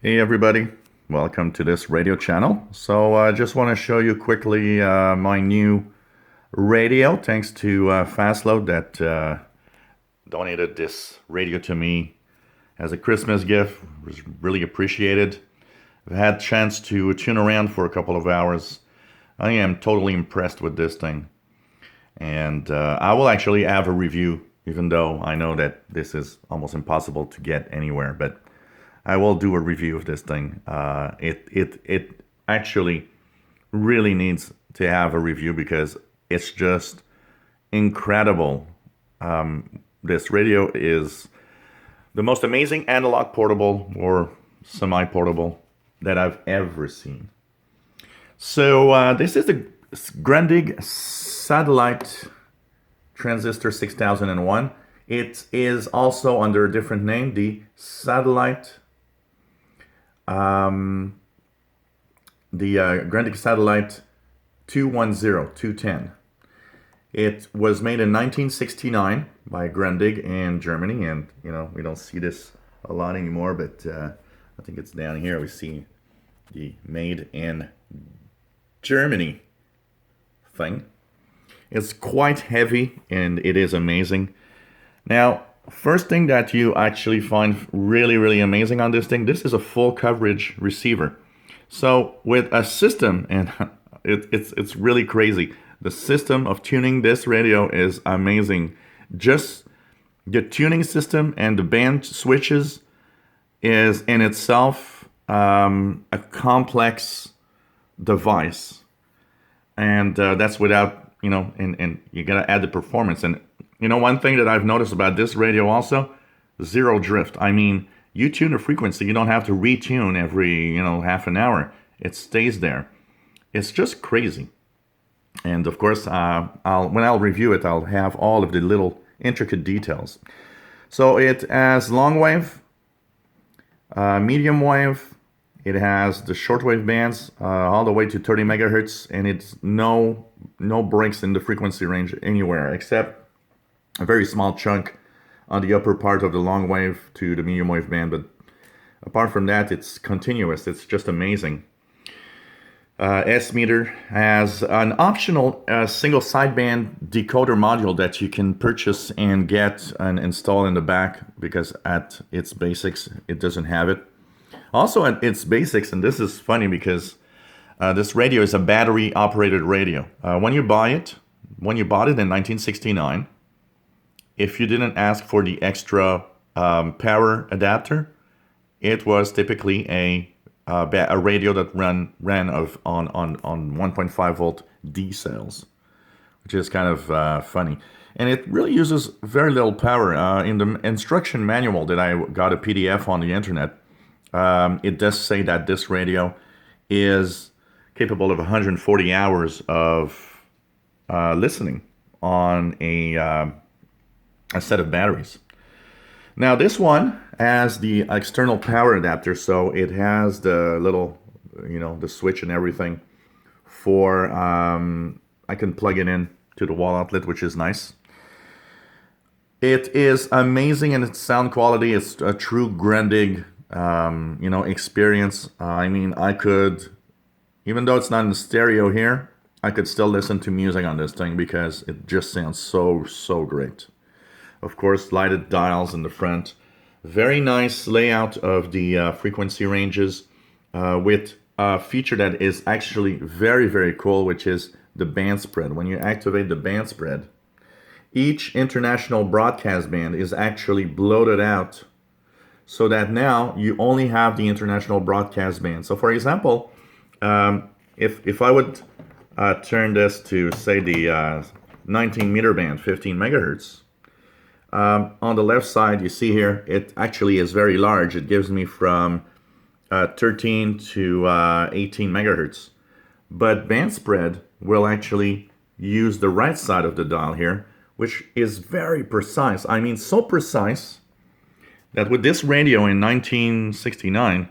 Hey everybody, welcome to this radio channel. So I just want to show you quickly my new radio, thanks to Fastload that donated this radio to me as a Christmas gift. It was really appreciated. I've had a chance to tune around for a couple of hours. I am totally impressed with this thing. And I will actually have a review, even though I know that this is almost impossible to get anywhere, but I will do a review of this thing. It actually really needs to have a review because it's just incredible. This radio is the most amazing analog portable or semi-portable that I've ever seen. So this is the Grundig Satellite Transistor 6001. It is also under a different name, the Grundig Satellite 210. It was made in 1969 by Grundig in Germany, and we don't see this a lot anymore, but I think it's down here. We see the made in Germany thing. It's quite heavy and it is amazing. Now, first thing that you actually find really amazing on this thing, this is a full coverage receiver. So with a system, and it's really crazy, the system of tuning this radio is amazing. Just the tuning system and the band switches is in itself a complex device, and that's without and you gotta add the performance. And one thing that I've noticed about this radio also, zero drift. I mean, you tune a frequency, you don't have to retune every half an hour. It stays there. It's just crazy. And of course, when I'll review it, I'll have all of the little intricate details. So it has long wave, medium wave. It has the shortwave bands all the way to 30 megahertz, and it's no breaks in the frequency range anywhere except a very small chunk on the upper part of the long wave to the medium wave band. But apart from that, it's continuous. It's just amazing. S-meter has an optional single sideband decoder module that you can purchase and get and install in the back, because at its basics it doesn't have it. Also at its basics, and this is funny because this radio is a battery operated radio. When you bought it in 1969, if you didn't ask for the extra power adapter, it was typically a radio that ran on 1.5 volt D cells, which is kind of funny. And it really uses very little power. In the instruction manual that I got a PDF on the internet, it does say that this radio is capable of 140 hours of listening on a set of batteries. Now this one has the external power adapter, so it has the little, the switch and everything for, I can plug it in to the wall outlet, which is nice. It is amazing in its sound quality. It's a true Grundig, experience. I mean, I could, even though it's not in stereo here, I could still listen to music on this thing because it just sounds so great. Of course, lighted dials in the front. Very nice layout of the frequency ranges with a feature that is actually very cool, which is the band spread. When you activate the band spread, each international broadcast band is actually bloated out so that now you only have the international broadcast band. So for example, if I would turn this to, say, the 19 meter band, 15 megahertz, on the left side, you see here, it actually is very large. It gives me from 13 to 18 megahertz. But band spread will actually use the right side of the dial here, which is very precise. I mean, so precise that with this radio in 1969,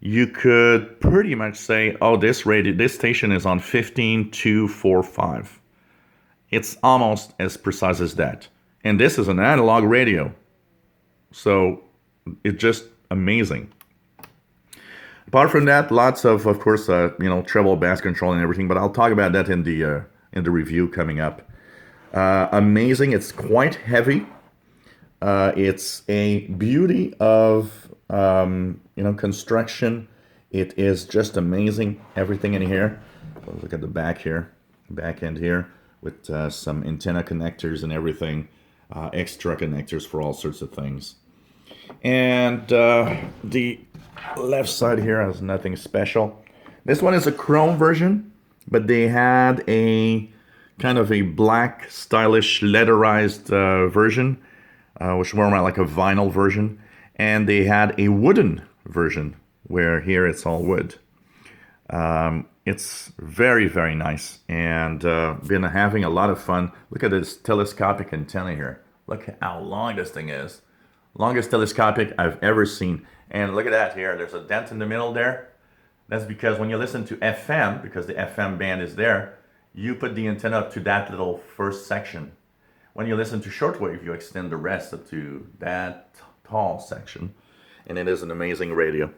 you could pretty much say, oh, this station is on 15245. It's almost as precise as that. And this is an analog radio. So it's just amazing. Apart from that, lots of course, treble, bass control and everything, but I'll talk about that in the review coming up. Amazing. It's quite heavy. It's a beauty of, construction. It is just amazing. Everything in here. Look at the back here, back end here with some antenna connectors and everything, extra connectors for all sorts of things. And the left side here has nothing special. This one is a chrome version, but they had a kind of a black, stylish, leatherized version, which is more like a vinyl version. And they had a wooden version, where here it's all wood. It's very, very nice, and been having a lot of fun. Look at this telescopic antenna here. Look how long this thing is. Longest telescopic I've ever seen. And look at that here. There's a dent in the middle there. That's because when you listen to FM, because the FM band is there, you put the antenna up to that little first section. When you listen to shortwave, you extend the rest up to that tall section. And it is an amazing radio.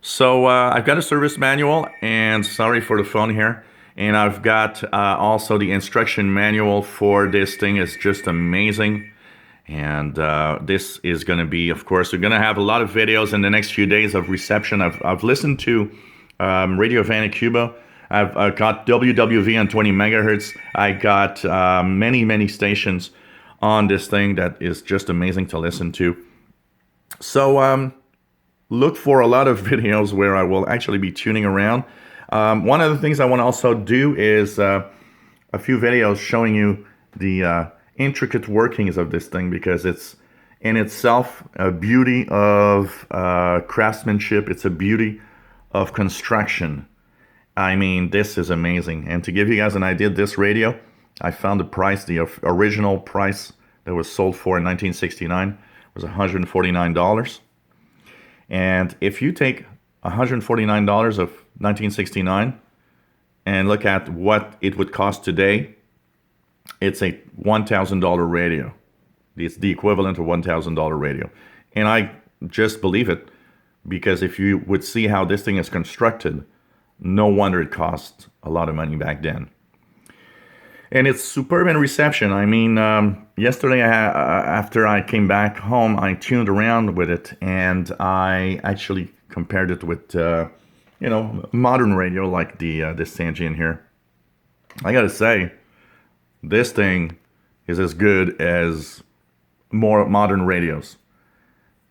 So I've got a service manual, and sorry for the phone here. And I've got also the instruction manual for this thing. Is just amazing. And this is going to be, of course, we're going to have a lot of videos in the next few days of reception. I've listened to Radio Havana, Cuba. I've got WWV on 20 megahertz. I got many stations on this thing that is just amazing to listen to. So look for a lot of videos where I will actually be tuning around. One of the things I want to also do is a few videos showing you the intricate workings of this thing, because it's in itself a beauty of craftsmanship. It's a beauty of construction. I mean, this is amazing. And to give you guys an idea, this radio, I found the price, the original price that was sold for in 1969 was $149. And if you take $149 of 1969 and look at what it would cost today, it's a $1,000 radio. It's the equivalent of $1,000 radio. And I just believe it, because if you would see how this thing is constructed, no wonder it cost a lot of money back then. And it's superb in reception. I mean, yesterday after I came back home, I tuned around with it, and I actually compared it with, modern radio like this Sangean here. I gotta say, this thing is as good as more modern radios,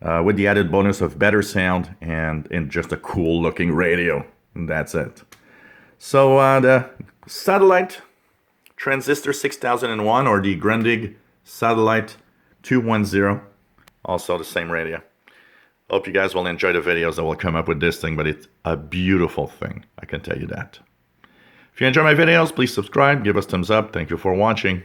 with the added bonus of better sound and just a cool looking radio. And that's it. So the Satellite Transistor 6001, or the Grundig Satellite 210, also the same radio. Hope you guys will enjoy the videos that will come up with this thing, but it's a beautiful thing, I can tell you that. If you enjoy my videos, please subscribe, give us thumbs up. Thank you for watching.